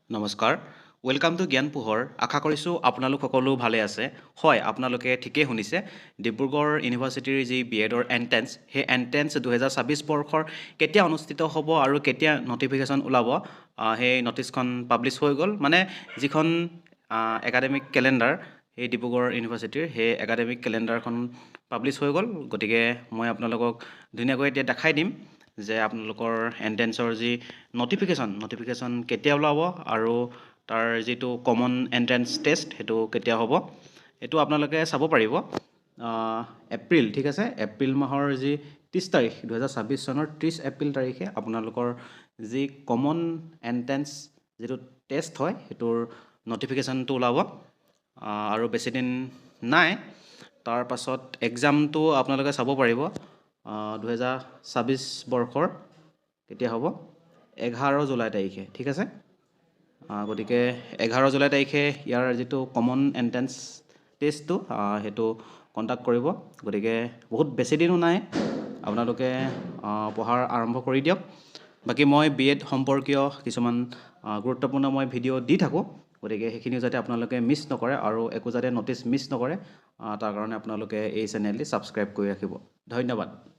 নমস্কাৰ welcome to জ্ঞান পোহৰ আশা কৰিছোঁ আপোনালোক সকলো ভালে আছে হয় আপোনালোকে ঠিকেই শুনিছে ডিব্ৰুগড় ইউনিভাৰ্চিটিৰ যি বিএডৰ এণ্ট্ৰেন্স সেই এণ্ট্ৰেন্স 2026 বৰ্ষৰ কেতিয়া অনুষ্ঠিত হ'ব আৰু কেতিয়া নটিফিকেশ্যন ওলাব সেই নটিচখন পাব্লিছ হৈ গ'ল মানে যিখন একাডেমিক কেলেণ্ডাৰ সেই ডিব্ৰুগড় ইউনিভাৰ্চিটিৰ সেই একাডেমিক কেলেণ্ডাৰখন পাব্লিছ হৈ গ'ল গতিকে মই আপোনালোকক ধুনীয়াকৈ এতিয়া দেখাই দিম যে আপোনালোকৰ এণ্ট্ৰেন্সৰ যি নটিফিকেশ্যন কেতিয়া ওলাব আৰু তাৰ যিটো কমন এণ্ট্ৰেন্স টেষ্ট সেইটো কেতিয়া হ'ব এইটো আপোনালোকে চাব পাৰিব এপ্ৰিল ঠিক আছে এপ্ৰিল মাহৰ যি 30 তাৰিখ 2026 চনৰ 30 এপ্ৰিল তাৰিখে আপোনালোকৰ যি কমন এণ্ট্ৰেন্স যিটো টেষ্ট হয় সেইটোৰ নটিফিকেশ্যনটো ওলাব আৰু বেছিদিন নাই তাৰ পাছত এক্সামটো আপোনালোকে চাব পাৰিব 2026 বৰ্ষৰ কেতিয়া হ'ব 11 জুলাই তাৰিখে ঠিক আছে গতিকে 11 জুলাই তাৰিখে ইয়াৰ যিটো কমন এণ্ট্ৰেন্স টেষ্টটো সেইটো কণ্ডাক্ট কৰিব গতিকে বহুত বেছি দিনো নাই আপোনালোকে পঢ়াৰ আৰম্ভ কৰি দিয়ক বাকী মই বিএড সম্পৰ্কীয় কিছুমান গুৰুত্বপূৰ্ণ মই ভিডিঅ' দি থাকোঁ গতিকে সেইখিনি যাতে আপোনালোকে মিছ নকৰে আৰু একো যাতে নটিচ মিছ নকৰে তাৰ কাৰণে আপোনালোকে এই চেনেলটি ছাবস্ক্ৰাইব কৰি ৰাখিব ধন্যবাদ